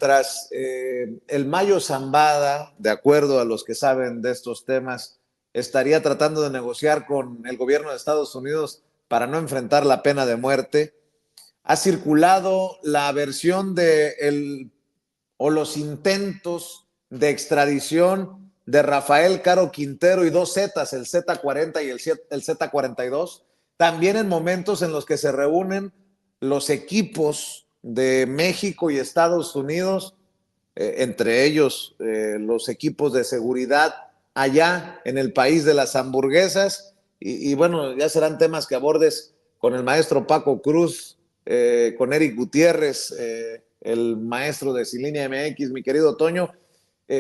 mientras el Mayo Zambada, de acuerdo a los que saben de estos temas, estaría tratando de negociar con el gobierno de Estados Unidos para no enfrentar la pena de muerte, ha circulado la versión o los intentos de extradición de Rafael Caro Quintero y dos Zetas, el Z40 y el Z42, también en momentos en los que se reúnen los equipos de México y Estados Unidos, entre ellos los equipos de seguridad allá en el país de las hamburguesas, y bueno, ya serán temas que abordes con el maestro Paco Cruz, con Eric Gutiérrez, el maestro de Cilinea MX, mi querido Toño.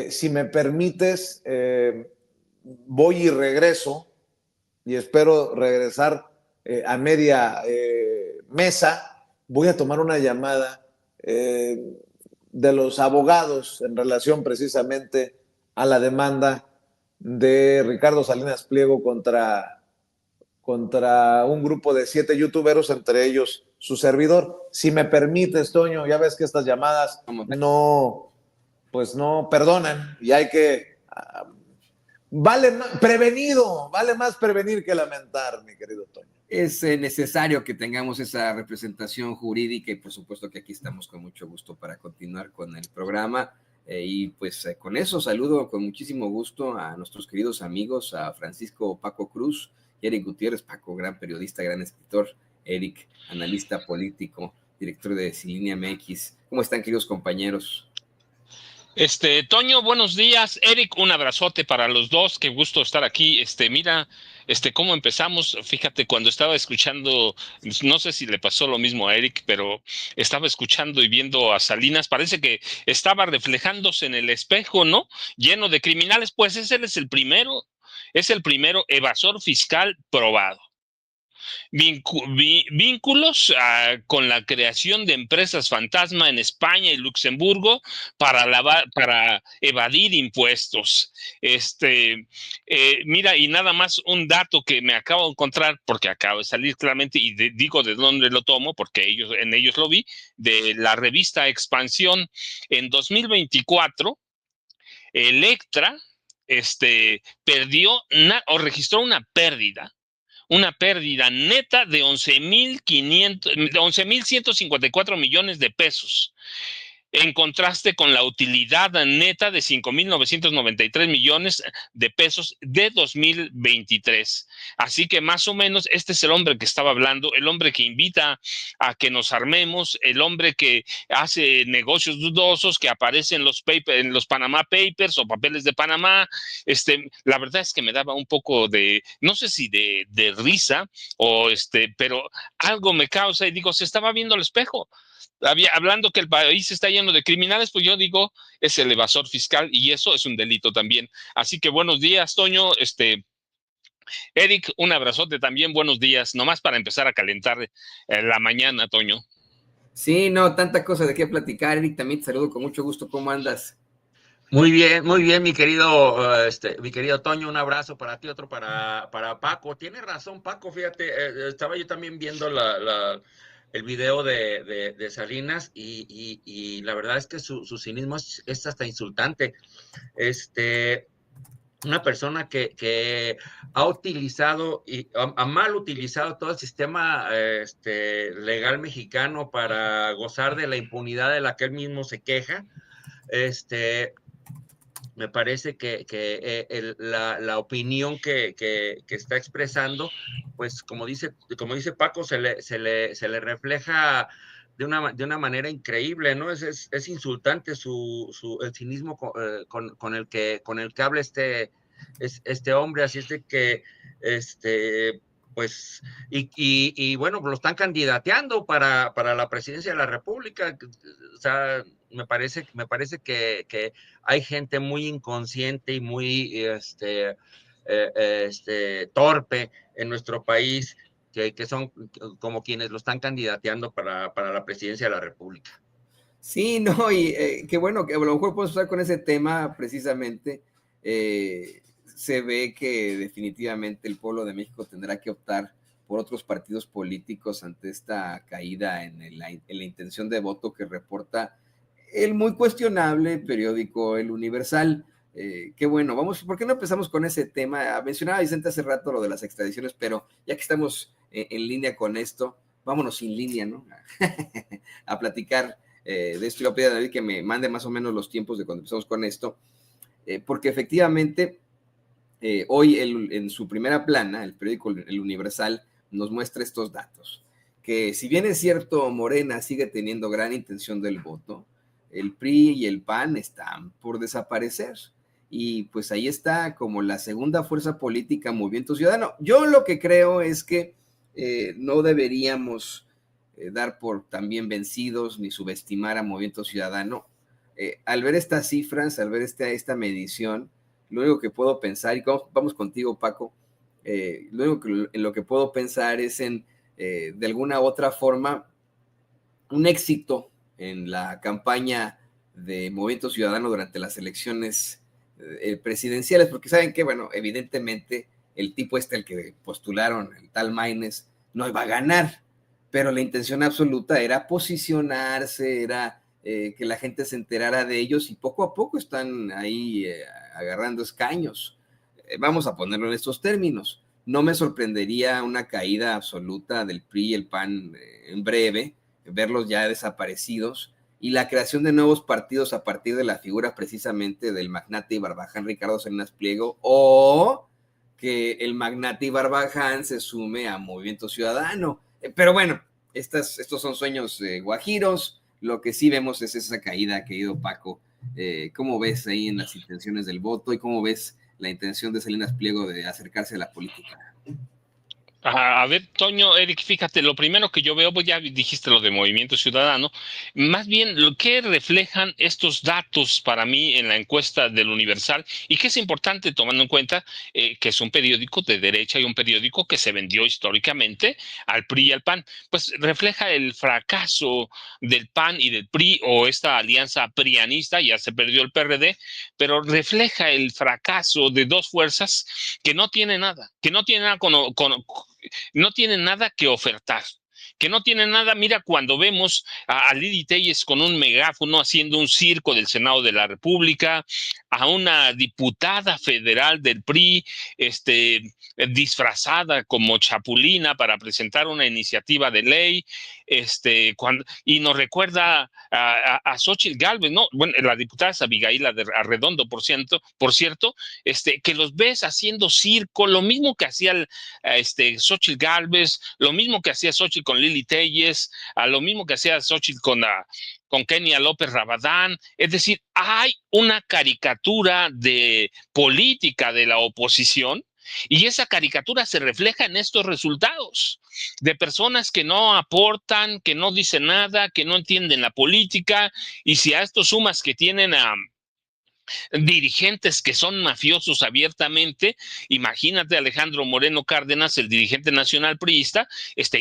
Si me permites, voy y regreso, y espero regresar a media mesa. Voy a tomar una llamada de los abogados en relación precisamente a la demanda de Ricardo Salinas Pliego contra un grupo de 7 youtuberos, entre ellos su servidor. Si me permites, Toño, ya ves que estas llamadas no perdonan, y hay que vale más prevenir que lamentar, mi querido Toño. Es necesario que tengamos esa representación jurídica, y por supuesto que aquí estamos con mucho gusto para continuar con el programa. Y pues con eso saludo con muchísimo gusto a nuestros queridos amigos, a Francisco Paco Cruz y Eric Gutiérrez. Paco, gran periodista, gran escritor; Eric, analista político, director de Cilinea MX. ¿Cómo están, queridos compañeros? Toño, buenos días. Eric, un abrazote para los dos. Qué gusto estar aquí. Mira, cómo empezamos. Fíjate, cuando estaba escuchando, no sé si le pasó lo mismo a Eric, pero estaba escuchando y viendo a Salinas, parece que estaba reflejándose en el espejo, ¿no? Lleno de criminales. Pues ese es el primero evasor fiscal probado. Vínculos con la creación de empresas fantasma en España y Luxemburgo para evadir impuestos. Mira, y nada más un dato que me acabo de encontrar, porque acabo de salir claramente, y digo de dónde lo tomo, porque en ellos lo vi, de la revista Expansión. En 2024, Electra registró una pérdida neta de 11,154 millones de pesos, en contraste con la utilidad neta de 5,993 millones de pesos de 2023. Así que más o menos este es el hombre que estaba hablando, el hombre que invita a que nos armemos, el hombre que hace negocios dudosos, que aparece en los Panama Papers o papeles de Panamá. La verdad es que me daba un poco de, no sé si de risa, pero algo me causa, y digo, se estaba viendo al espejo. Hablando que el país está lleno de criminales, pues yo digo, es el evasor fiscal, y eso es un delito también. Así que buenos días, Toño. Eric, un abrazote también, buenos días, nomás para empezar a calentar la mañana, Toño. Sí, no, tanta cosa de qué platicar. Eric, también te saludo con mucho gusto. ¿Cómo andas? Muy bien, mi querido Toño, un abrazo para ti, otro para Paco. Tiene razón, Paco, fíjate, estaba yo también viendo el video de Salinas, y la verdad es que su cinismo es hasta insultante. Una persona que ha utilizado y ha mal utilizado todo el sistema legal mexicano para gozar de la impunidad de la que él mismo se queja. Me parece que la opinión que está expresando, pues como dice Paco, se le refleja de una manera increíble, ¿no? Es insultante el cinismo con el que habla este hombre. Así es de que pues, y bueno, lo están candidateando para la presidencia de la República. O sea, me parece que hay gente muy inconsciente y muy torpe en nuestro país, que son como quienes lo están candidateando para la presidencia de la República. Sí, no, y qué bueno que a lo mejor podemos usar con ese tema precisamente. Se ve que definitivamente el pueblo de México tendrá que optar por otros partidos políticos ante esta caída en la intención de voto que reporta el muy cuestionable periódico El Universal. Qué bueno, ¿por qué no empezamos con ese tema? Mencionaba Vicente hace rato lo de las extradiciones, pero ya que estamos en línea con esto, vámonos sin línea, ¿no? A platicar de esto. Y le voy a pedir a David que me mande más o menos los tiempos de cuando empezamos con esto, porque efectivamente hoy en su primera plana, el periódico El Universal nos muestra estos datos, que si bien es cierto, Morena sigue teniendo gran intención del voto, el PRI y el PAN están por desaparecer. Y pues ahí está como la segunda fuerza política, Movimiento Ciudadano. Yo lo que creo es que no deberíamos dar por también vencidos ni subestimar a Movimiento Ciudadano. Al ver estas cifras, al ver esta medición, lo único que puedo pensar, y vamos contigo, Paco, lo único en lo que puedo pensar es en, de alguna u otra forma, un éxito en la campaña de Movimiento Ciudadano durante las elecciones presidenciales, porque saben que, bueno, evidentemente el tipo el que postularon, el tal Maínez, no iba a ganar, pero la intención absoluta era posicionarse, era que la gente se enterara de ellos, y poco a poco están ahí agarrando escaños. Vamos a ponerlo en estos términos. No me sorprendería una caída absoluta del PRI y el PAN en breve, verlos ya desaparecidos, y la creación de nuevos partidos a partir de la figura precisamente del magnate y Barbaján Ricardo Salinas Pliego, o que el magnate y Barbaján se sume a Movimiento Ciudadano. Pero bueno, estos son sueños guajiros. Lo que sí vemos es esa caída, querido Paco. ¿Cómo ves ahí en las intenciones del voto y cómo ves la intención de Salinas Pliego de acercarse a la política? A ver, Toño, Eric, fíjate, lo primero que yo veo, pues ya dijiste lo de Movimiento Ciudadano, más bien lo que reflejan estos datos para mí en la encuesta del Universal, y que es importante tomando en cuenta que es un periódico de derecha y un periódico que se vendió históricamente al PRI y al PAN, pues refleja el fracaso del PAN y del PRI, o esta alianza prianista, ya se perdió el PRD, pero refleja el fracaso de dos fuerzas que no tienen nada, no tienen nada que ofertar, que no tienen nada. Mira, cuando vemos a Lili Telles con un megáfono haciendo un circo del Senado de la República, a una diputada federal del PRI disfrazada como chapulina para presentar una iniciativa de ley, y nos recuerda a Xóchitl Gálvez, ¿no? Bueno, la diputada es Abigail Arredondo, por cierto, que los ves haciendo circo, lo mismo que hacía Xóchitl Gálvez, lo mismo que hacía Xóchitl con Lili Telles, lo mismo que hacía Xóchitl con Kenia López Rabadán. Es decir, hay una caricatura de política de la oposición, y esa caricatura se refleja en estos resultados de personas que no aportan, que no dicen nada, que no entienden la política. Y si a esto sumas que tienen a dirigentes que son mafiosos abiertamente, imagínate Alejandro Moreno Cárdenas, el dirigente nacional priista,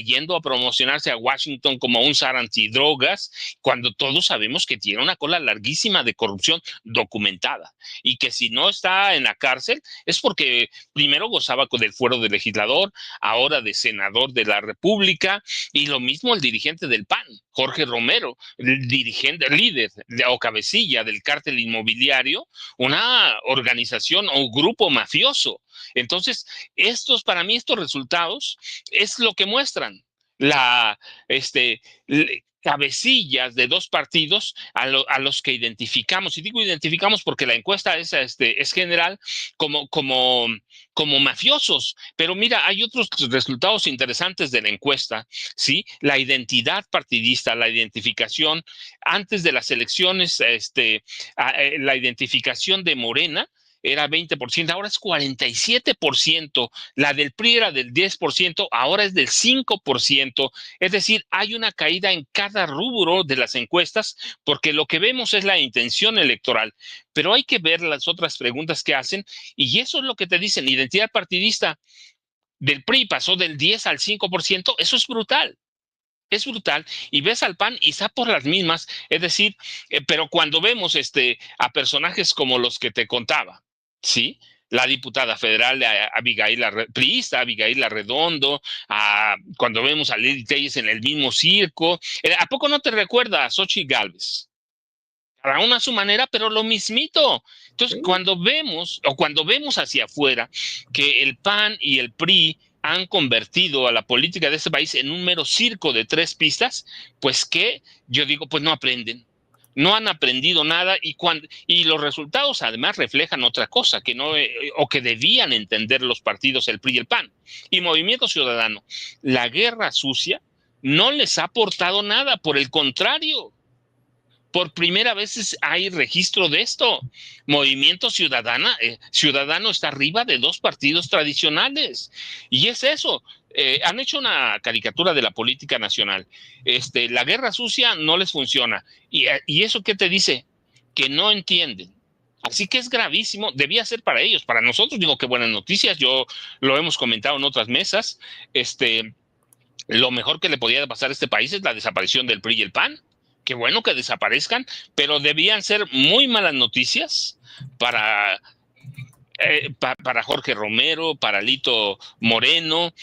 yendo a promocionarse a Washington como un zar antidrogas, cuando todos sabemos que tiene una cola larguísima de corrupción documentada, y que si no está en la cárcel es porque primero gozaba del fuero de legislador, ahora de senador de la República. Y lo mismo el dirigente del PAN, Jorge Romero, el dirigente, líder o cabecilla del cártel inmobiliario, una organización o un grupo mafioso. Entonces, para mí, estos resultados es lo que muestran la, cabecillas de dos partidos a los que identificamos. Y digo identificamos porque la encuesta es general como mafiosos. Pero mira, hay otros resultados interesantes de la encuesta, ¿sí? La identidad partidista, la identificación antes de las elecciones, la identificación de Morena era 20%, ahora es 47%, la del PRI era del 10%, ahora es del 5%, es decir, hay una caída en cada rubro de las encuestas, porque lo que vemos es la intención electoral, pero hay que ver las otras preguntas que hacen, y eso es lo que te dicen. Identidad partidista del PRI pasó del 10 al 5%, eso es brutal. Es brutal, y ves al PAN y está por las mismas, es decir, pero cuando vemos a personajes como los que te contaba, ¿sí? La diputada federal priista Abigail Arredondo, cuando vemos a Lili Telles en el mismo circo, ¿a poco no te recuerda a Xóchitl Gálvez? cada una a su manera, pero lo mismito. Entonces, Sí. cuando vemos hacia afuera que el PAN y el PRI han convertido a la política de este país en un mero circo de 3 pistas, pues que yo digo, pues no aprenden. No han aprendido nada y los resultados además reflejan otra cosa que no o que debían entender los partidos, el PRI y el PAN y Movimiento Ciudadano. La guerra sucia no les ha aportado nada, por el contrario. Por primera vez hay registro de esto. Movimiento Ciudadano está arriba de 2 partidos tradicionales. Y es eso. Han hecho una caricatura de la política nacional. La guerra sucia no les funciona. ¿Y eso qué te dice? Que no entienden. Así que es gravísimo. Debía ser para ellos. Para nosotros, digo, qué buenas noticias. Yo lo hemos comentado en otras mesas. Lo mejor que le podía pasar a este país es la desaparición del PRI y el PAN. Qué bueno que desaparezcan, pero debían ser muy malas noticias para Jorge Romero, para Lito Moreno.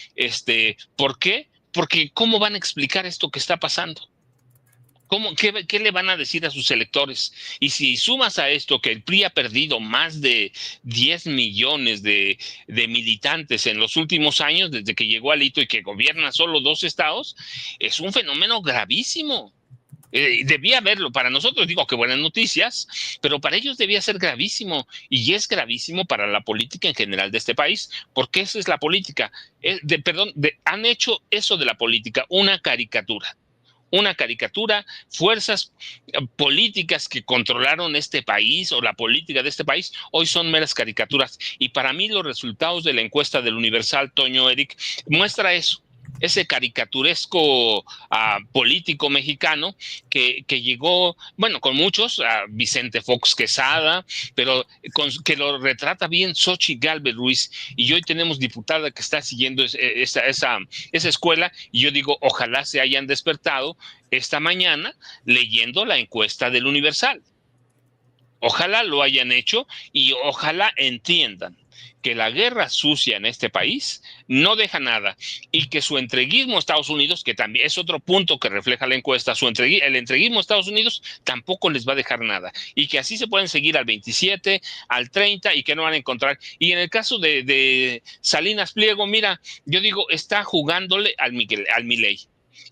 ¿Por qué? Porque ¿cómo van a explicar esto que está pasando? ¿Qué le van a decir a sus electores? Y si sumas a esto que el PRI ha perdido más de 10 millones de militantes en los últimos años, desde que llegó Alito y que gobierna solo 2 estados, es un fenómeno gravísimo. Debía haberlo. Para nosotros digo que buenas noticias, pero para ellos debía ser gravísimo, y es gravísimo para la política en general de este país, porque esa es la política. Han hecho eso de la política una caricatura. Fuerzas políticas que controlaron este país o la política de este país, hoy son meras caricaturas. Y para mí los resultados de la encuesta del Universal, Toño, Eric, muestra eso. Ese caricaturesco político mexicano que llegó, bueno, con muchos, Vicente Fox Quesada, pero que lo retrata bien Xochitl Gálvez Ruiz, y hoy tenemos diputada que está siguiendo esa escuela, y yo digo, ojalá se hayan despertado esta mañana leyendo la encuesta del Universal. Ojalá lo hayan hecho y ojalá entiendan que la guerra sucia en este país no deja nada, y que su entreguismo a Estados Unidos, que también es otro punto que refleja la encuesta, el entreguismo a Estados Unidos tampoco les va a dejar nada, y que así se pueden seguir al 27, al 30, y que no van a encontrar. Y en el caso de Salinas Pliego, mira, yo digo, está jugándole al Milei.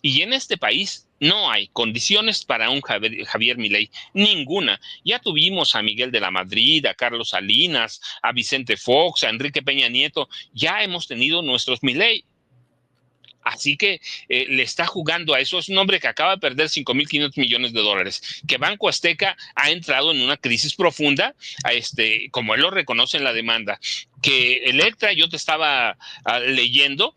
Y en este país no hay condiciones para un Javier Milei, ninguna. Ya tuvimos a Miguel de la Madrid, a Carlos Salinas, a Vicente Fox, a Enrique Peña Nieto, ya hemos tenido nuestros Milei. Así que le está jugando a eso. Es un hombre que acaba de perder 5.500 millones de dólares, que Banco Azteca ha entrado en una crisis profunda, como él lo reconoce en la demanda, que Electra, yo te estaba leyendo,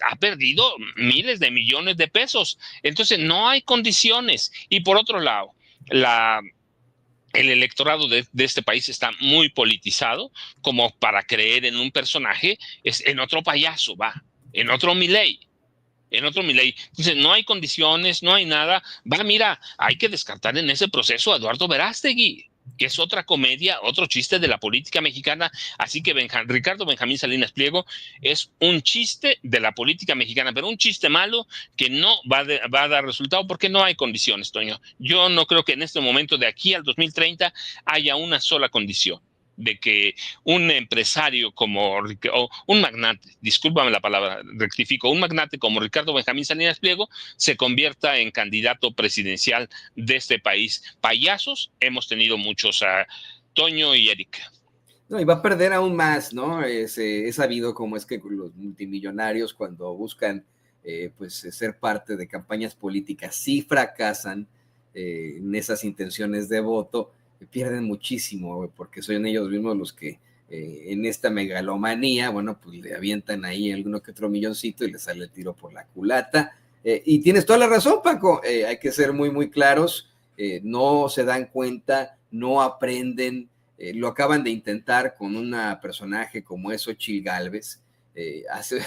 ha perdido miles de millones de pesos. Entonces no hay condiciones. Y por otro lado, el electorado de este país está muy politizado como para creer en un personaje, en otro payaso, en otro Milei. Entonces, no hay condiciones, no hay nada. Mira, hay que descartar en ese proceso a Eduardo Verástegui, que es otra comedia, otro chiste de la política mexicana. Así que Ricardo Benjamín Salinas Pliego es un chiste de la política mexicana, pero un chiste malo que no va a dar resultado porque no hay condiciones, Toño. Yo no creo que en este momento, de aquí al 2030, haya una sola condición de que un empresario o un magnate, discúlpame la palabra, rectifico, un magnate como Ricardo Benjamín Salinas Pliego se convierta en candidato presidencial de este país. Payasos hemos tenido muchos, Toño y Eric. No, y va a perder aún más, ¿no? Es sabido cómo es que los multimillonarios, cuando buscan ser parte de campañas políticas, sí fracasan en esas intenciones de voto, pierden muchísimo, porque son ellos mismos los que en esta megalomanía, bueno, pues le avientan ahí alguno que otro milloncito y le sale el tiro por la culata. Y tienes toda la razón, Paco, hay que ser muy, muy claros, no se dan cuenta, no aprenden, lo acaban de intentar con una personaje como es Xochitl Gálvez, hace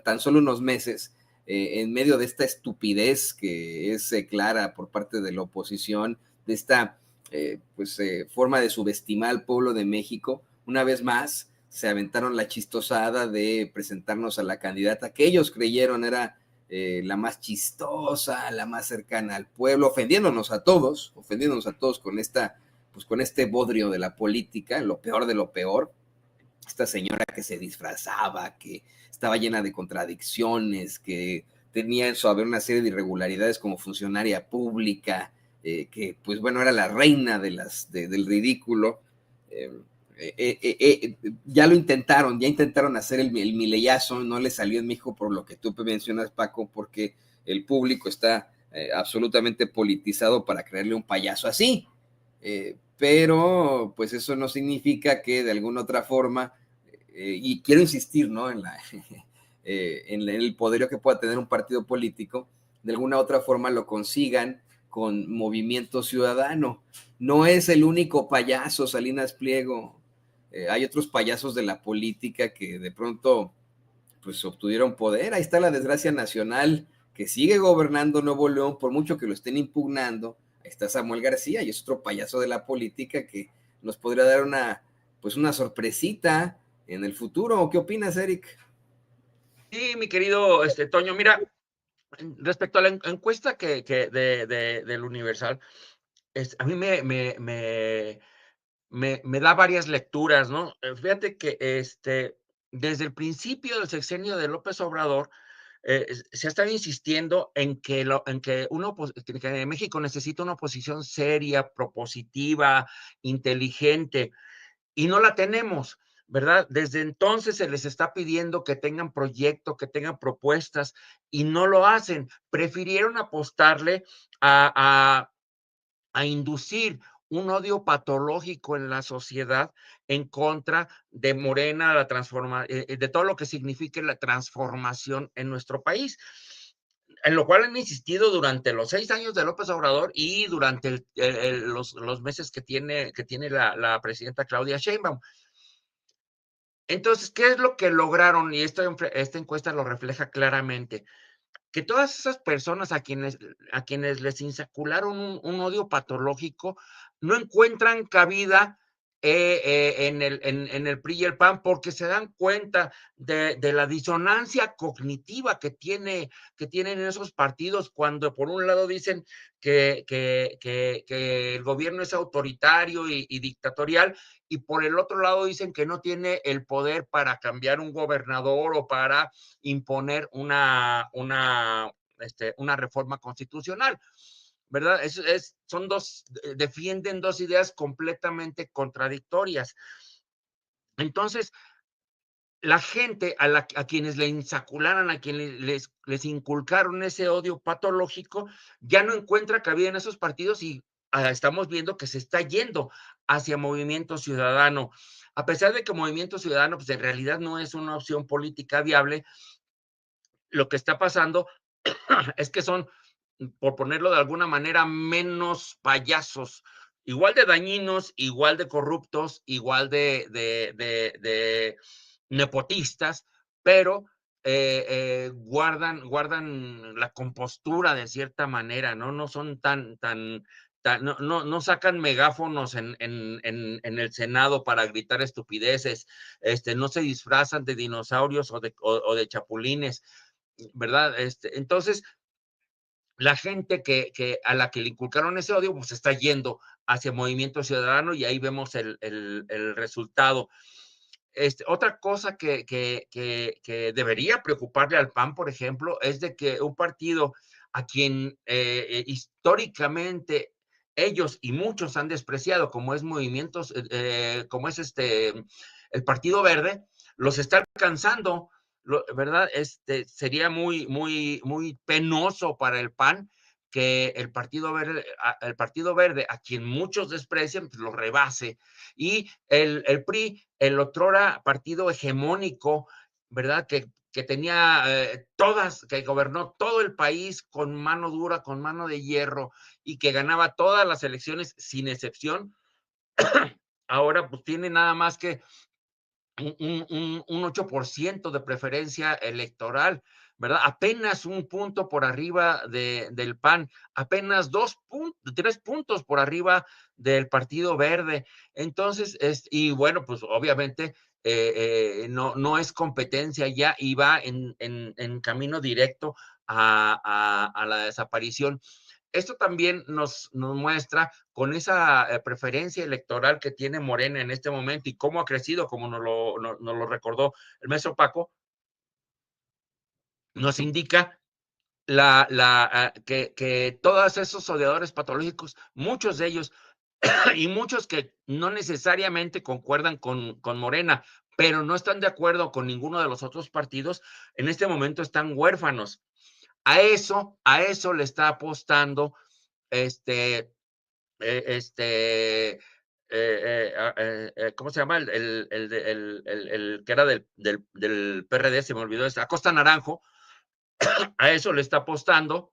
tan solo unos meses, en medio de esta estupidez que es clara por parte de la oposición, de esta forma de subestimar al pueblo de México. Una vez más se aventaron la chistosada de presentarnos a la candidata que ellos creyeron era la más chistosa, la más cercana al pueblo, ofendiéndonos a todos con este bodrio de la política, lo peor de lo peor. Esta señora que se disfrazaba, que estaba llena de contradicciones, que tenía en su haber una serie de irregularidades como funcionaria pública, que pues bueno, era la reina del ridículo. Ya intentaron hacer el mileyazo, no le salió en México por lo que tú mencionas, Paco, porque el público está absolutamente politizado para creerle un payaso así. Pero pues eso no significa que de alguna otra forma, y quiero insistir, ¿no? En el poderío que pueda tener un partido político, de alguna otra forma lo consigan con Movimiento Ciudadano. No es el único payaso, Salinas Pliego. Hay otros payasos de la política que de pronto pues obtuvieron poder. Ahí está la desgracia nacional que sigue gobernando Nuevo León, por mucho que lo estén impugnando. Ahí está Samuel García, y es otro payaso de la política que nos podría dar una sorpresita en el futuro. ¿Qué opinas, Eric? Sí, mi querido Toño, mira, respecto a la encuesta del Universal, a mí me da varias lecturas, ¿no? Fíjate que desde el principio del sexenio de López Obrador, se ha estado insistiendo en que que México necesita una oposición seria, propositiva, inteligente, y no la tenemos, ¿verdad? Desde entonces se les está pidiendo que tengan proyecto, que tengan propuestas, y no lo hacen. Prefirieron apostarle a inducir un odio patológico en la sociedad en contra de Morena, de todo lo que signifique la transformación en nuestro país. En lo cual han insistido durante los 6 años de López Obrador y durante los meses que tiene la presidenta Claudia Sheinbaum. Entonces, ¿qué es lo que lograron? Y esta encuesta lo refleja claramente. Que todas esas personas a quienes les insacularon un odio patológico no encuentran cabida en el PRI y el PAN, porque se dan cuenta de la disonancia cognitiva que tienen esos partidos, cuando por un lado dicen que el gobierno es autoritario y dictatorial, y por el otro lado dicen que no tiene el poder para cambiar un gobernador o para imponer una reforma constitucional, ¿verdad? Defienden dos ideas completamente contradictorias. Entonces, la gente a quienes le insacularan, a quienes les inculcaron ese odio patológico, ya no encuentra cabida en esos partidos, y estamos viendo que se está yendo hacia Movimiento Ciudadano. A pesar de que Movimiento Ciudadano, pues en realidad no es una opción política viable, lo que está pasando es que son, por ponerlo de alguna manera, menos payasos, igual de dañinos, igual de corruptos, igual de nepotistas, pero guardan la compostura de cierta manera, ¿no? No son no sacan megáfonos en el Senado para gritar estupideces, no se disfrazan de dinosaurios o de chapulines, ¿verdad? Entonces, la gente a la que le inculcaron ese odio, pues está yendo hacia Movimiento Ciudadano, y ahí vemos el resultado. Otra cosa que debería preocuparle al PAN, por ejemplo, es de que un partido a quien históricamente ellos y muchos han despreciado, como es el Partido Verde, los está alcanzando, ¿verdad? Sería muy, muy, muy penoso para el PAN que el Partido Verde, a quien muchos desprecian, pues lo rebase. Y el PRI, el otrora partido hegemónico, ¿verdad? Que tenía que gobernó todo el país con mano dura, con mano de hierro, y que ganaba todas las elecciones sin excepción, ahora pues tiene nada más que un 8% de preferencia electoral, ¿verdad? Apenas un punto por arriba del PAN, apenas 3 puntos por arriba del Partido Verde. Entonces, y bueno, pues obviamente no es competencia ya, y va en camino directo a la desaparición. Esto también nos muestra con esa preferencia electoral que tiene Morena en este momento y cómo ha crecido, como nos lo recordó el maestro Paco, nos indica que todos esos odiadores patológicos, muchos de ellos, y muchos que no necesariamente concuerdan con Morena, pero no están de acuerdo con ninguno de los otros partidos, en este momento están huérfanos. A eso le está apostando ¿cómo se llama? El que era del PRD, se me olvidó, Acosta Naranjo. A eso le está apostando.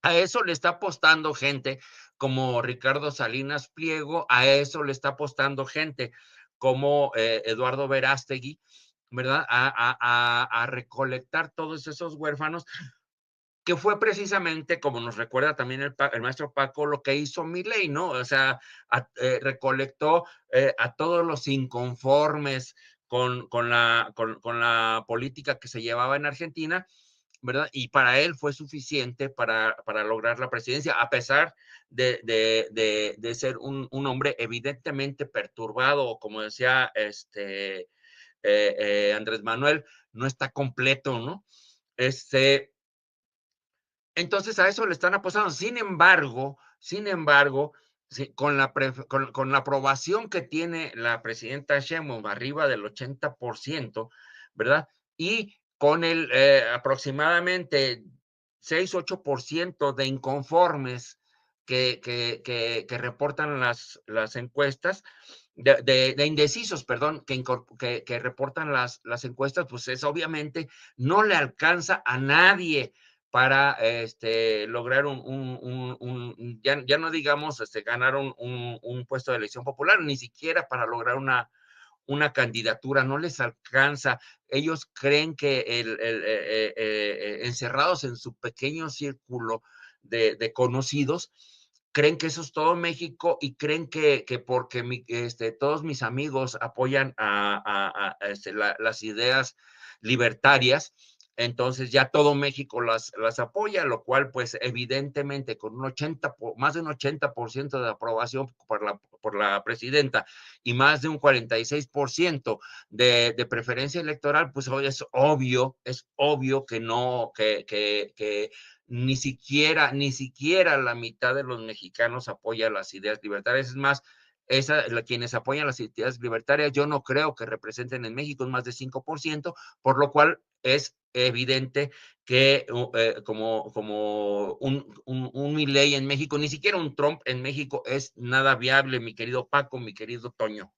A eso le está apostando gente como Ricardo Salinas Pliego, a eso le está apostando gente como Eduardo Verástegui, ¿verdad? A recolectar todos esos huérfanos, que fue precisamente, como nos recuerda también el maestro Paco, lo que hizo Milei, ¿no? O sea, recolectó a todos los inconformes con la política que se llevaba en Argentina, ¿verdad? Y para él fue suficiente para lograr la presidencia, a pesar de ser un hombre evidentemente perturbado, como decía Andrés Manuel, no está completo, ¿no? Entonces a eso le están apostando. Sin embargo, sí, con la aprobación que tiene la presidenta Sheinbaum, arriba del 80%, ¿verdad? Y con el aproximadamente 6-8% de inconformes que reportan las encuestas, de indecisos, perdón, que reportan las encuestas, pues es obviamente no le alcanza a nadie para lograr ya no digamos ganar un puesto de elección popular, ni siquiera para lograr una candidatura, no les alcanza. Ellos creen que encerrados en su pequeño círculo de conocidos, creen que eso es todo México y creen que porque todos mis amigos apoyan las ideas libertarias, entonces ya todo México las apoya, lo cual pues evidentemente con más de un 80% de aprobación por la presidenta y más de un 46% de preferencia electoral, pues hoy es obvio que no, que ni siquiera la mitad de los mexicanos apoya las ideas libertarias. Es más, quienes apoyan las ideas libertarias, yo no creo que representen en México más de 5%, por lo cual es evidente que como un Milei en México, ni siquiera un Trump en México es nada viable, mi querido Paco, mi querido Toño.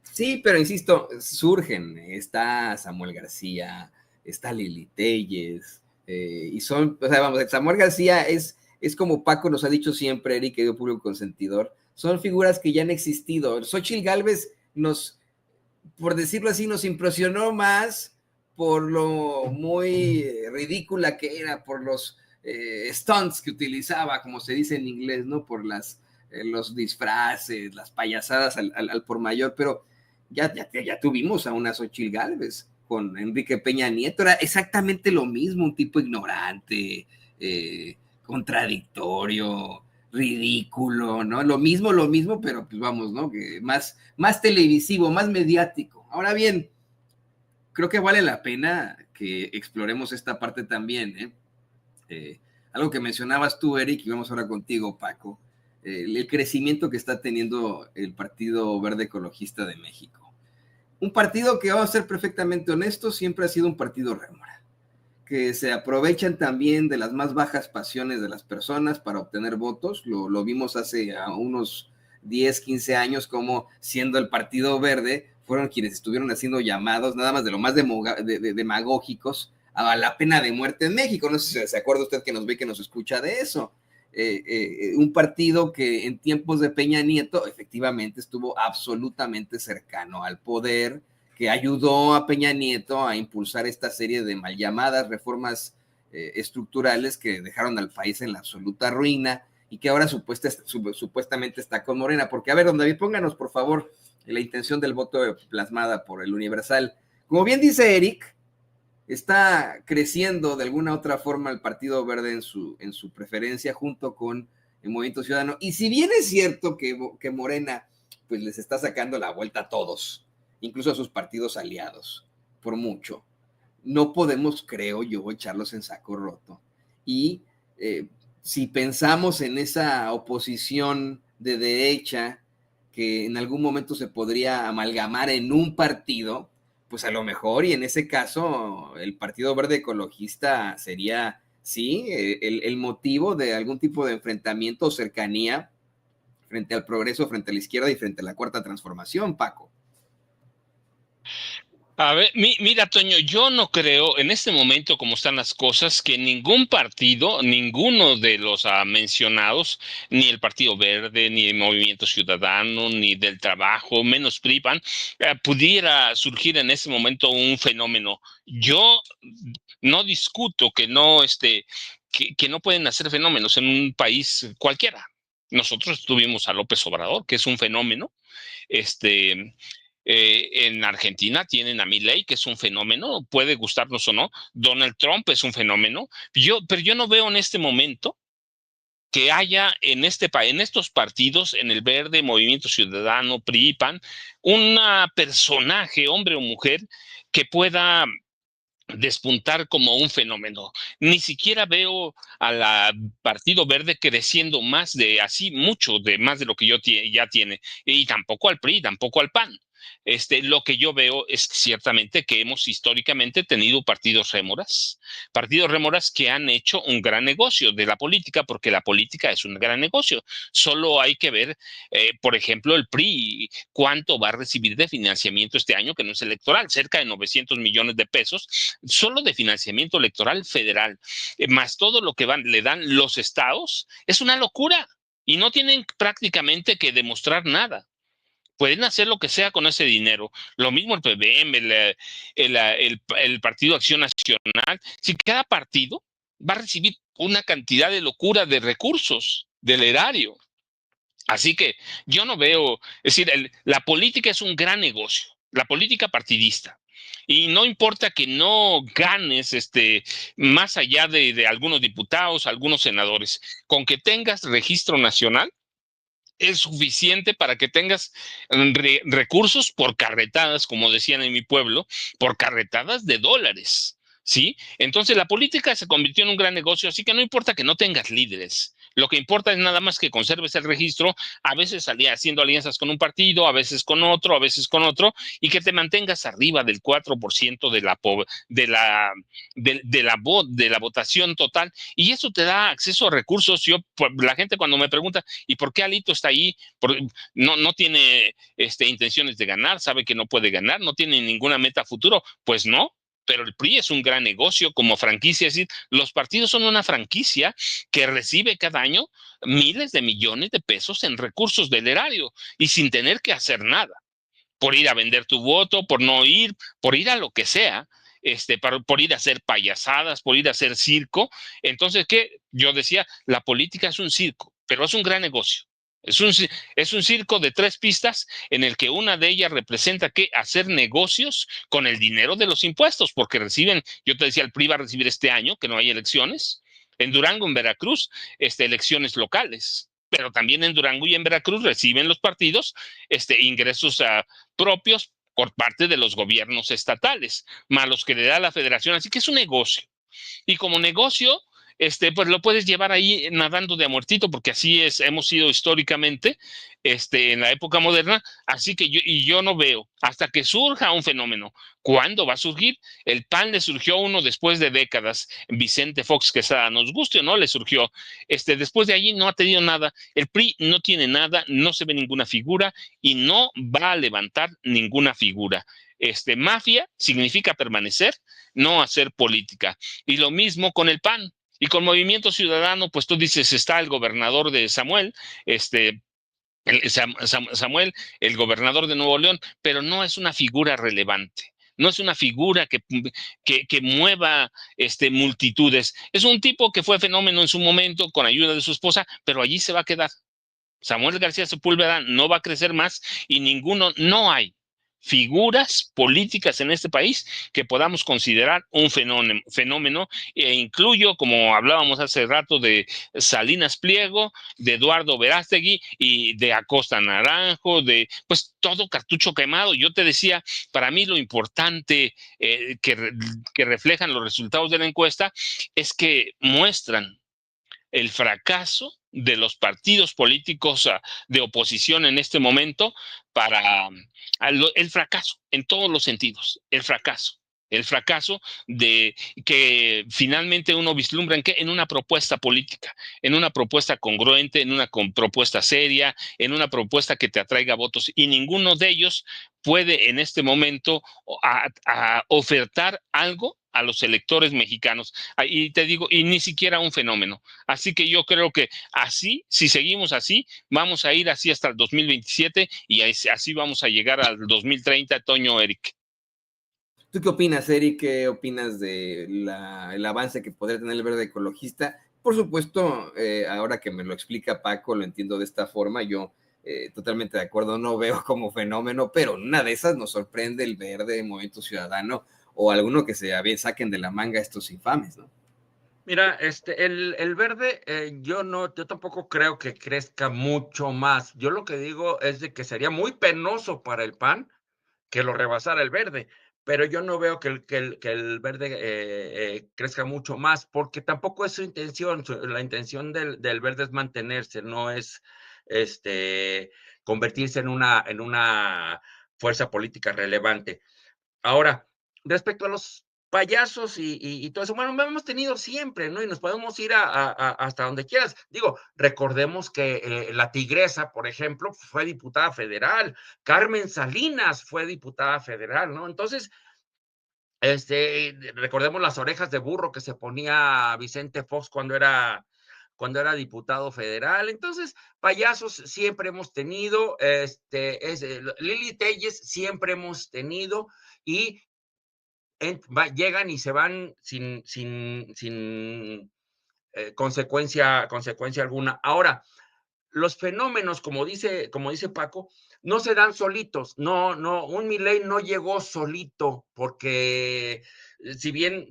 Sí, pero insisto, surgen, está Samuel García, está Lili Telles, y son, o sea, vamos, Samuel García es como Paco nos ha dicho siempre, Eric, querido público consentidor, son figuras que ya han existido. Xóchitl Gálvez por decirlo así, nos impresionó más por lo muy ridícula que era, por los stunts que utilizaba, como se dice en inglés, ¿no? Por los disfraces, las payasadas al por mayor, pero ya tuvimos a una Xóchitl Gálvez con Enrique Peña Nieto, era exactamente lo mismo, un tipo ignorante, contradictorio, ridículo, ¿no? Lo mismo, pero pues vamos, ¿no? Que más televisivo, más mediático. Ahora bien, creo que vale la pena que exploremos esta parte también, algo que mencionabas tú, Eric, y vamos ahora contigo, Paco, el crecimiento que está teniendo el Partido Verde Ecologista de México. Un partido que, vamos a ser perfectamente honestos, siempre ha sido un partido rémora, que se aprovechan también de las más bajas pasiones de las personas para obtener votos. Lo vimos hace unos 10, 15 años, como siendo el Partido Verde, fueron quienes estuvieron haciendo llamados, nada más de lo más demagógicos, a la pena de muerte en México. No sé si se acuerda usted que nos ve, que nos escucha de eso. Un partido que en tiempos de Peña Nieto efectivamente estuvo absolutamente cercano al poder, que ayudó a Peña Nieto a impulsar esta serie de mal llamadas reformas estructurales que dejaron al país en la absoluta ruina y que ahora supuestamente está con Morena. Porque, a ver, don David, pónganos por favor la intención del voto plasmada por el Universal. Como bien dice Eric, está creciendo de alguna otra forma el Partido Verde en su preferencia junto con el Movimiento Ciudadano. Y si bien es cierto que Morena pues les está sacando la vuelta a todos, incluso a sus partidos aliados, por mucho, no podemos, creo yo, echarlos en saco roto. Y si pensamos en esa oposición de derecha que en algún momento se podría amalgamar en un partido, pues a lo mejor, y en ese caso, el Partido Verde Ecologista sería, sí, el motivo de algún tipo de enfrentamiento o cercanía frente al progreso, frente a la izquierda y frente a la Cuarta Transformación, Paco. A ver, mira, Toño, yo no creo en este momento, como están las cosas, que ningún partido, ninguno de los mencionados, ni el Partido Verde, ni el Movimiento Ciudadano, ni del Trabajo, menos PRI-PAN, pudiera surgir en este momento un fenómeno. Yo no discuto que que no pueden hacer fenómenos en un país cualquiera. Nosotros tuvimos a López Obrador, que es un fenómeno. En Argentina tienen a Milei, que es un fenómeno, puede gustarnos o no. Donald Trump es un fenómeno. Pero yo no veo en este momento que haya en estos partidos, en el Verde, Movimiento Ciudadano, PRI, PAN, un personaje, hombre o mujer, que pueda despuntar como un fenómeno. Ni siquiera veo al Partido Verde creciendo más de así mucho, de más de lo que ya tiene, y tampoco al PRI, tampoco al PAN. Lo que yo veo es ciertamente que hemos históricamente tenido partidos rémoras que han hecho un gran negocio de la política, porque la política es un gran negocio. Solo hay que ver, por ejemplo, el PRI, cuánto va a recibir de financiamiento este año, que no es electoral, cerca de 900 millones de pesos, solo de financiamiento electoral federal, más todo lo que le dan los estados. Es una locura y no tienen prácticamente que demostrar nada. Pueden hacer lo que sea con ese dinero. Lo mismo el PBM, el Partido Acción Nacional. Si cada partido va a recibir una cantidad de locura de recursos del erario. Así que yo no veo, es decir, la política es un gran negocio, la política partidista. Y no importa que no ganes más allá de algunos diputados, algunos senadores, con que tengas registro nacional, es suficiente para que tengas recursos por carretadas, como decían en mi pueblo, por carretadas de dólares, ¿sí? Entonces la política se convirtió en un gran negocio, así que no importa que no tengas líderes. Lo que importa es nada más que conserves el registro, a veces haciendo alianzas con un partido, a veces con otro, y que te mantengas arriba del 4% de la votación total, y eso te da acceso a recursos. La gente cuando me pregunta, ¿y por qué Alito está ahí? No tiene intenciones de ganar, sabe que no puede ganar, no tiene ninguna meta futuro. Pues no, pero el PRI es un gran negocio como franquicia. Es decir, los partidos son una franquicia que recibe cada año miles de millones de pesos en recursos del erario y sin tener que hacer nada. Por ir a vender tu voto, por no ir, por ir a lo que sea. Por ir a hacer payasadas, por ir a hacer circo. Entonces, ¿qué? Yo decía, la política es un circo, pero es un gran negocio. Es un circo de 3 pistas en el que una de ellas representa que hacer negocios con el dinero de los impuestos, porque reciben, yo te decía, el PRI va a recibir este año, que no hay elecciones, en Durango, en Veracruz, elecciones locales. Pero también en Durango y en Veracruz reciben los partidos ingresos propios por parte de los gobiernos estatales, más los que le da la federación. Así que es un negocio. Y como negocio, pues lo puedes llevar ahí nadando de a muertito, porque así hemos sido históricamente en la época moderna. Así que yo no veo hasta que surja un fenómeno. ¿Cuándo va a surgir? El PAN le surgió uno después de décadas. Vicente Fox Quesada, nos guste o no, le surgió. Después de allí no ha tenido nada. El PRI no tiene nada, no se ve ninguna figura y no va a levantar ninguna figura. Mafia significa permanecer, no hacer política. Y lo mismo con el PAN. Y con Movimiento Ciudadano, pues tú dices, está el gobernador de Samuel, Samuel, el gobernador de Nuevo León, pero no es una figura relevante. No es una figura que mueva multitudes. Es un tipo que fue fenómeno en su momento con ayuda de su esposa, pero allí se va a quedar. Samuel García Sepúlveda no va a crecer más y no hay figuras políticas en este país que podamos considerar un fenómeno, e incluyo, como hablábamos hace rato, de Salinas Pliego, de Eduardo Verástegui y de Acosta Naranjo, de pues todo cartucho quemado. Yo te decía, para mí lo importante que reflejan los resultados de la encuesta es que muestran el fracaso de los partidos políticos de oposición en este momento para el fracaso en todos los sentidos, el fracaso de que finalmente uno vislumbra en una propuesta política, en una propuesta congruente, en una propuesta seria, en una propuesta que te atraiga votos, y ninguno de ellos puede en este momento a ofertar algo a los electores mexicanos. Y te digo, y ni siquiera un fenómeno. Así que yo creo que así, si seguimos así, vamos a ir así hasta el 2027 y así vamos a llegar al 2030, Toño, Eric. ¿Tú qué opinas, Eric? ¿Qué opinas de el avance que podría tener el Verde Ecologista? Por supuesto, ahora que me lo explica Paco, lo entiendo de esta forma. Yo totalmente de acuerdo, no veo como fenómeno, pero una de esas nos sorprende el Verde, Movimiento Ciudadano, o alguno que saquen de la manga estos infames, ¿no? Mira, el Verde, yo tampoco creo que crezca mucho más. Yo lo que digo es de que sería muy penoso para el PAN que lo rebasara el Verde, pero yo no veo que el Verde crezca mucho más, porque tampoco es su intención. La intención del Verde es mantenerse, no es convertirse en una fuerza política relevante. Ahora, respecto a los payasos y todo eso, bueno, lo hemos tenido siempre, ¿no? Y nos podemos ir hasta donde quieras. Digo, recordemos que la Tigresa, por ejemplo, fue diputada federal, Carmen Salinas fue diputada federal, ¿no? Entonces, recordemos las orejas de burro que se ponía Vicente Fox cuando era diputado federal. Entonces, payasos siempre hemos tenido, Lili Telles siempre hemos tenido, y llegan y se van sin consecuencia alguna. Ahora, los fenómenos, como dice Paco, no se dan solitos. No, un Milei no llegó solito, porque si bien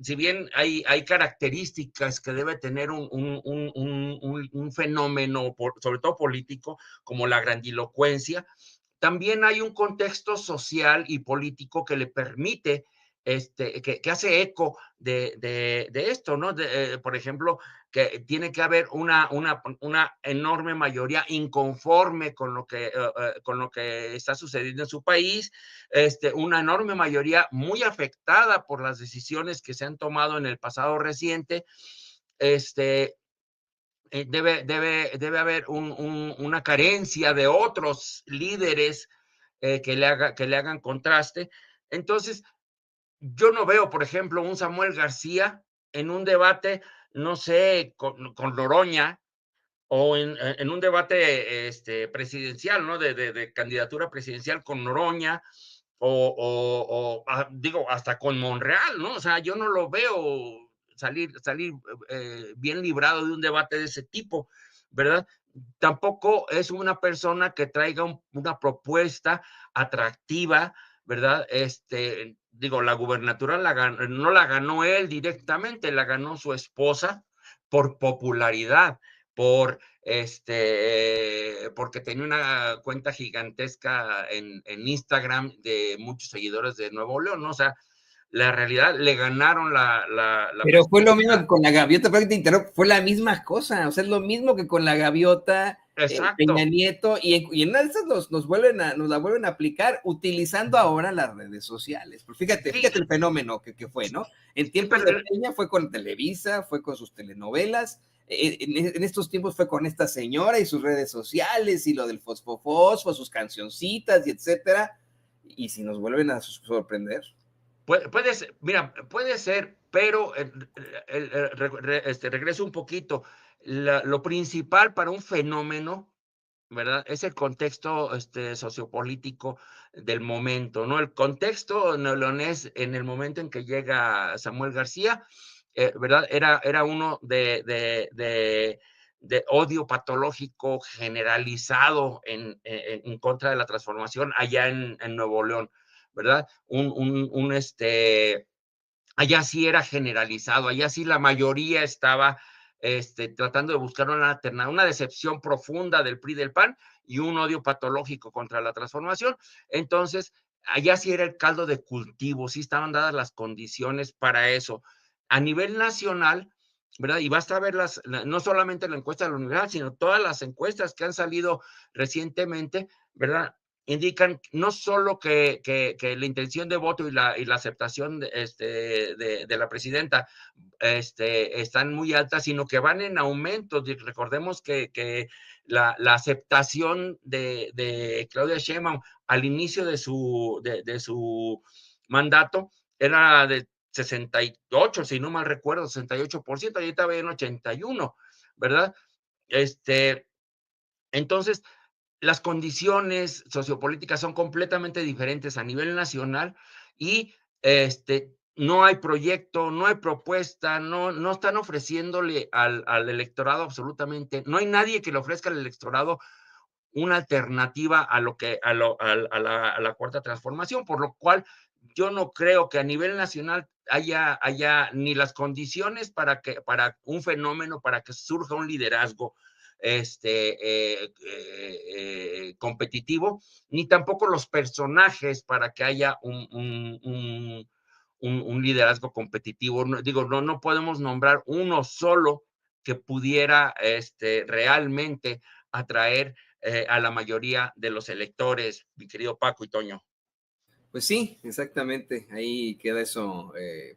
hay características que debe tener un fenómeno, sobre todo político, como la grandilocuencia, también hay un contexto social y político que le permite, que hace eco de esto, ¿no? Por ejemplo, que tiene que haber una enorme mayoría inconforme con lo que está sucediendo en su país, una enorme mayoría muy afectada por las decisiones que se han tomado en el pasado reciente. Debe haber una carencia de otros líderes que le hagan contraste. Entonces, yo no veo, por ejemplo, un Samuel García en un debate, no sé, con Noroña, o en un debate presidencial, ¿no? De candidatura presidencial con Noroña, digo, hasta con Monreal, ¿no? O sea, yo no lo veo salir bien librado de un debate de ese tipo, ¿verdad? Tampoco es una persona que traiga una propuesta atractiva, ¿verdad? Digo, la gubernatura no la ganó él directamente, la ganó su esposa por popularidad, porque tenía una cuenta gigantesca en Instagram de muchos seguidores de Nuevo León, ¿no? O sea, la realidad, le ganaron la Pero fue lo mismo que con la gaviota, fue la misma cosa, o sea, es lo mismo que con la gaviota, Peña Nieto, y en una de esas nos la vuelven a aplicar utilizando ahora las redes sociales. Pero fíjate el fenómeno que fue, ¿no? En tiempos de Peña fue con Televisa, fue con sus telenovelas, en estos tiempos fue con esta señora y sus redes sociales, y lo del fosfofosfo, sus cancioncitas, y etcétera, y si nos vuelven a sorprender. Puede ser, pero regreso un poquito. Lo principal para un fenómeno, ¿verdad? Es el contexto sociopolítico del momento, ¿no? El contexto neolonés en el momento en que llega Samuel García, ¿verdad? Era uno de odio patológico generalizado en contra de la transformación allá en Nuevo León, ¿verdad? Allá sí era generalizado, allá sí la mayoría estaba tratando de buscar una alternativa, una decepción profunda del PRI y del PAN y un odio patológico contra la transformación. Entonces, allá sí era el caldo de cultivo, sí estaban dadas las condiciones para eso. A nivel nacional, ¿verdad? Y basta ver no solamente la encuesta de la universidad, sino todas las encuestas que han salido recientemente, ¿verdad? Indican no solo que la intención de voto y la aceptación de la presidenta están muy altas, sino que van en aumento. Recordemos que la aceptación de Claudia Sheinbaum al inicio de su mandato era de 68, si no mal recuerdo, 68%, ahorita va en 81%, ¿verdad? Entonces, las condiciones sociopolíticas son completamente diferentes a nivel nacional y no hay proyecto, no hay propuesta, no están ofreciéndole al electorado absolutamente, no hay nadie que le ofrezca al electorado una alternativa a la cuarta transformación, por lo cual yo no creo que a nivel nacional haya ni las condiciones para un fenómeno, para que surja un liderazgo competitivo, ni tampoco los personajes para que haya un liderazgo competitivo. No podemos nombrar uno solo que pudiera realmente atraer a la mayoría de los electores, mi querido Paco y Toño. Pues sí, exactamente. Ahí queda eso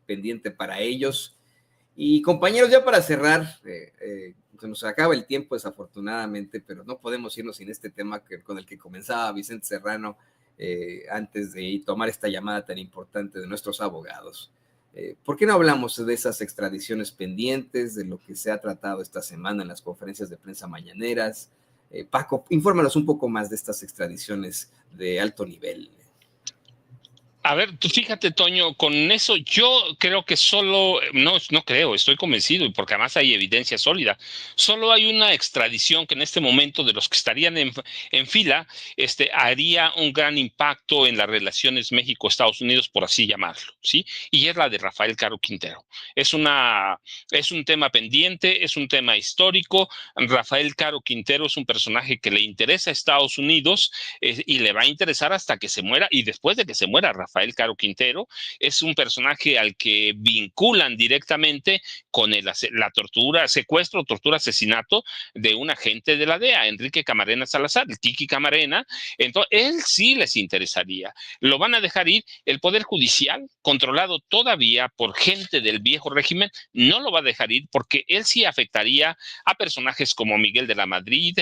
pendiente para ellos. Y compañeros, ya para cerrar, se nos acaba el tiempo desafortunadamente, pero no podemos irnos sin este tema con el que comenzaba Vicente Serrano antes de tomar esta llamada tan importante de nuestros abogados. ¿Por qué no hablamos de esas extradiciones pendientes, de lo que se ha tratado esta semana en las conferencias de prensa mañaneras? Paco, infórmanos un poco más de estas extradiciones de alto nivel. A ver, tú fíjate, Toño, con eso yo creo que no creo, estoy convencido, y porque además hay evidencia sólida, solo hay una extradición que en este momento de los que estarían en fila, haría un gran impacto en las relaciones México-Estados Unidos, por así llamarlo, ¿sí? Y es la de Rafael Caro Quintero. Es un tema pendiente, es un tema histórico. Rafael Caro Quintero es un personaje que le interesa a Estados Unidos y le va a interesar hasta que se muera, y después de que se muera Rafael Caro Quintero, es un personaje al que vinculan directamente con la tortura, secuestro, tortura, asesinato de un agente de la DEA, Enrique Camarena Salazar, el Tiki Camarena. Entonces, él sí les interesaría. Lo van a dejar ir. El Poder Judicial, controlado todavía por gente del viejo régimen, no lo va a dejar ir porque él sí afectaría a personajes como Miguel de la Madrid,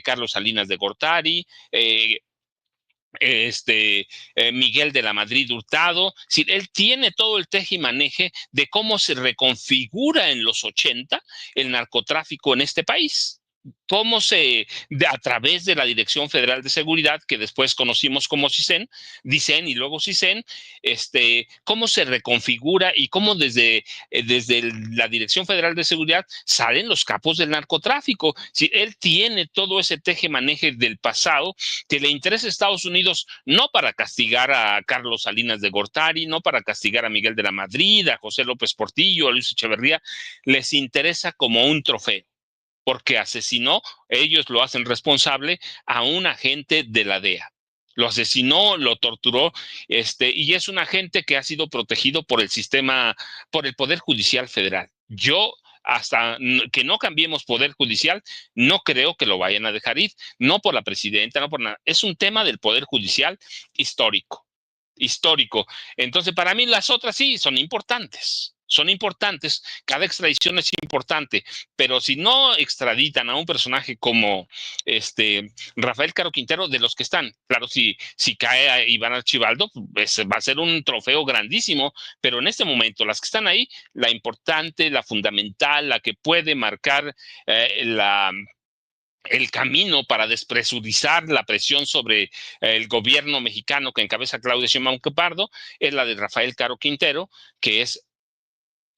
Carlos Salinas de Gortari, Miguel de la Madrid Hurtado. Si él tiene todo el tejimaneje de cómo se reconfigura en los 80 el narcotráfico en este país. Cómo a través de la Dirección Federal de Seguridad, que después conocimos como DICEN y luego CISEN, cómo se reconfigura y cómo desde la Dirección Federal de Seguridad salen los capos del narcotráfico. Si él tiene todo ese tejemaneje del pasado que le interesa a Estados Unidos, no para castigar a Carlos Salinas de Gortari, no para castigar a Miguel de la Madrid, a José López Portillo, a Luis Echeverría, les interesa como un trofeo, porque asesinó, ellos lo hacen responsable a un agente de la DEA. Lo asesinó, lo torturó, y es un agente que ha sido protegido por el sistema, por el Poder Judicial Federal. Yo, hasta que no cambiemos Poder Judicial, no creo que lo vayan a dejar ir, no por la presidenta, no por nada. Es un tema del Poder Judicial histórico. Entonces, para mí las otras sí son importantes. Cada extradición es importante, pero si no extraditan a un personaje como Rafael Caro Quintero, de los que están, claro, si cae a Iván Archibaldo, pues va a ser un trofeo grandísimo, pero en este momento las que están ahí, la importante, la fundamental, la que puede marcar el camino para despresurizar la presión sobre el gobierno mexicano que encabeza Claudia Sheinbaum Pardo, es la de Rafael Caro Quintero, que es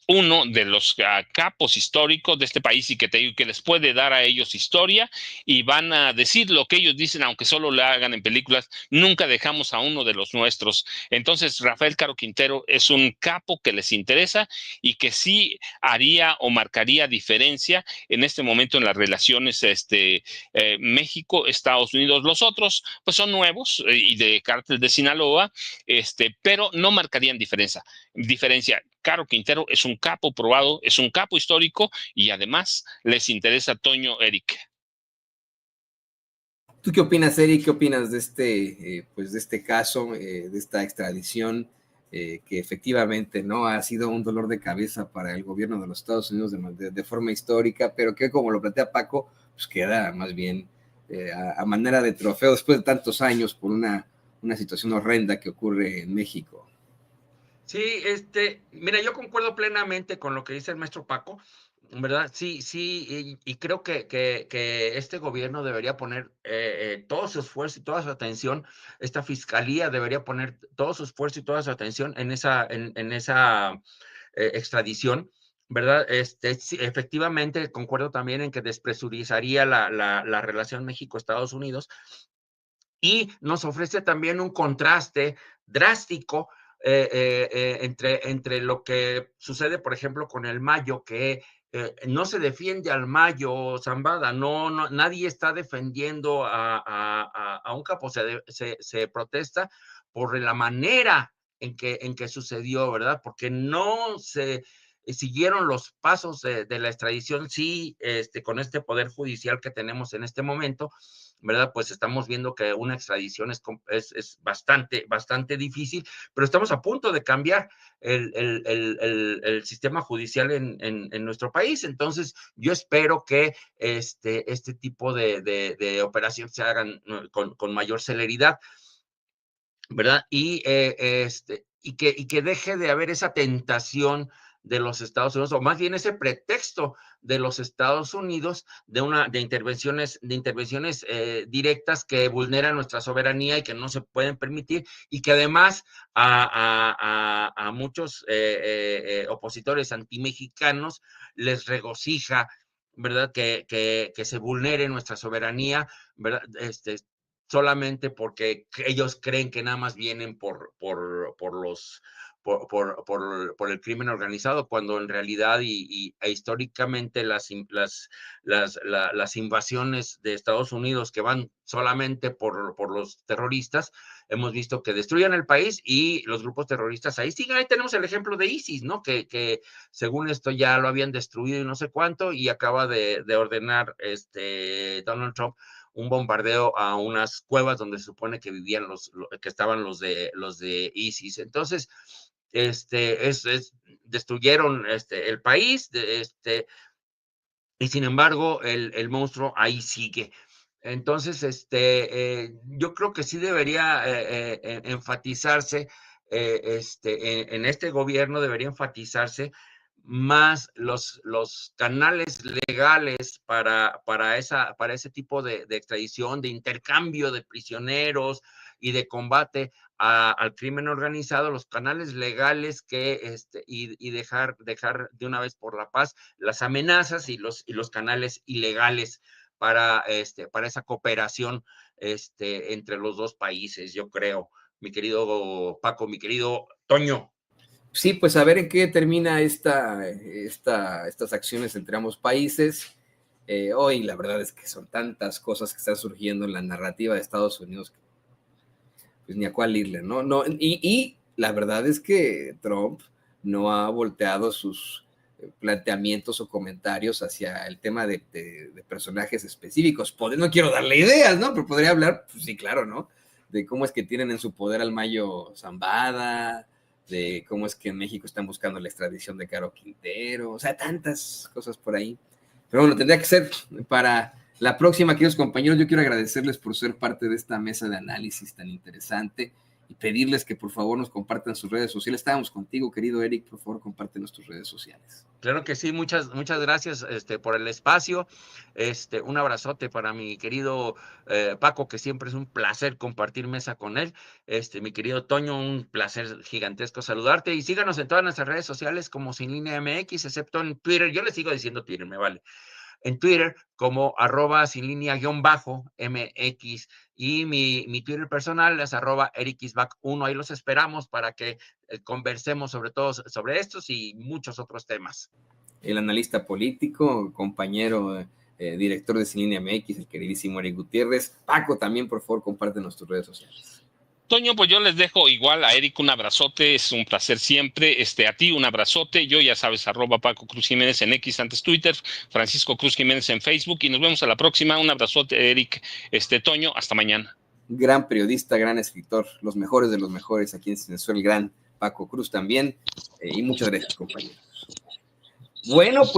uno de los capos históricos de este país y que te digo que les puede dar a ellos historia y van a decir lo que ellos dicen, aunque solo lo hagan en películas, nunca dejamos a uno de los nuestros. Entonces, Rafael Caro Quintero es un capo que les interesa y que sí haría o marcaría diferencia en este momento en las relaciones México, Estados Unidos. Los otros, pues son nuevos y de cártel de Sinaloa, pero no marcarían diferencia. Caro Quintero es un capo probado, es un capo histórico y además les interesa Toño Eric. ¿Tú qué opinas, Eric? ¿Qué opinas de pues de este caso, de esta extradición, que efectivamente no ha sido un dolor de cabeza para el gobierno de los Estados Unidos de forma histórica, pero que, como lo plantea Paco, pues queda más bien a manera de trofeo después de tantos años por una situación horrenda que ocurre en México? Sí, mira, yo concuerdo plenamente con lo que dice el maestro Paco, ¿verdad? Sí, sí, y creo que este gobierno debería poner todo su esfuerzo y toda su atención, esta fiscalía debería poner todo su esfuerzo y toda su atención en esa extradición, ¿verdad? Sí, efectivamente, concuerdo también en que despresurizaría la relación México-Estados Unidos y nos ofrece también un contraste drástico entre lo que sucede, por ejemplo, con el Mayo, que no se defiende al Mayo, Zambada, nadie está defendiendo a un capo, se protesta por la manera en que sucedió, ¿verdad? Porque no se siguieron los pasos de la extradición, sí, con este poder judicial que tenemos en este momento, ¿verdad? Pues estamos viendo que una extradición es bastante difícil, pero estamos a punto de cambiar el sistema judicial en nuestro país. Entonces, yo espero que este tipo de operaciones se hagan con mayor celeridad, ¿verdad? Y que deje de haber esa tentación de los Estados Unidos, o más bien ese pretexto de los Estados Unidos de intervenciones directas que vulneran nuestra soberanía y que no se pueden permitir, y que además a muchos opositores antimexicanos les regocija, ¿verdad? Que se vulnere nuestra soberanía, ¿verdad? Solamente porque ellos creen que nada más vienen por el crimen organizado, cuando en realidad e históricamente las invasiones de Estados Unidos que van solamente por los terroristas, hemos visto que destruyen el país y los grupos terroristas ahí siguen. Ahí tenemos el ejemplo de ISIS, ¿no? Que según esto ya lo habían destruido y no sé cuánto, y acaba de ordenar Donald Trump un bombardeo a unas cuevas donde se supone que vivían que estaban los de ISIS. Entonces, destruyeron el país, y sin embargo, el monstruo ahí sigue. Entonces, yo creo que sí debería enfatizarse, en este gobierno debería enfatizarse más los canales legales para ese tipo de extradición, de intercambio de prisioneros y de combate al crimen organizado, los canales legales y dejar de una vez por la paz las amenazas y los canales ilegales para esa cooperación entre los dos países, yo creo, mi querido Paco, mi querido Toño. Sí, pues a ver en qué termina estas acciones entre ambos países. Hoy la verdad es que son tantas cosas que están surgiendo en la narrativa de Estados Unidos, pues ni a cuál irle, ¿no? Y la verdad es que Trump no ha volteado sus planteamientos o comentarios hacia el tema de personajes específicos. No quiero darle ideas, ¿no? Pero podría hablar, pues sí, claro, ¿no? De cómo es que tienen en su poder al Mayo Zambada, de cómo es que en México están buscando la extradición de Caro Quintero, o sea, tantas cosas por ahí. Pero bueno, tendría que ser para la próxima, queridos compañeros. Yo quiero agradecerles por ser parte de esta mesa de análisis tan interesante y pedirles que por favor nos compartan sus redes sociales. Estábamos contigo, querido Eric, por favor compártenos tus redes sociales. Claro que sí, muchas gracias por el espacio. Un abrazote para mi querido Paco, que siempre es un placer compartir mesa con él. Mi querido Toño, un placer gigantesco saludarte. Y síganos en todas nuestras redes sociales como Sin Línea MX, excepto en Twitter. Yo les sigo diciendo Twitter, me vale. En Twitter como @sinlinea_MX, y mi Twitter personal es @erikisbach1. Ahí los esperamos para que conversemos sobre todo sobre estos y muchos otros temas. El analista político, compañero, director de Sin Línea MX, el queridísimo Eric Gutiérrez. Paco, también por favor compártenos tus redes sociales. Toño, pues yo les dejo igual a Eric un abrazote, es un placer siempre, a ti un abrazote, yo ya sabes, @Paco Cruz Jiménez en X, antes Twitter, Francisco Cruz Jiménez en Facebook, y nos vemos a la próxima. Un abrazote, Eric, Toño, hasta mañana. Gran periodista, gran escritor, los mejores de los mejores aquí en Cinesuel, el gran Paco Cruz también, y muchas gracias, compañeros. Bueno, pues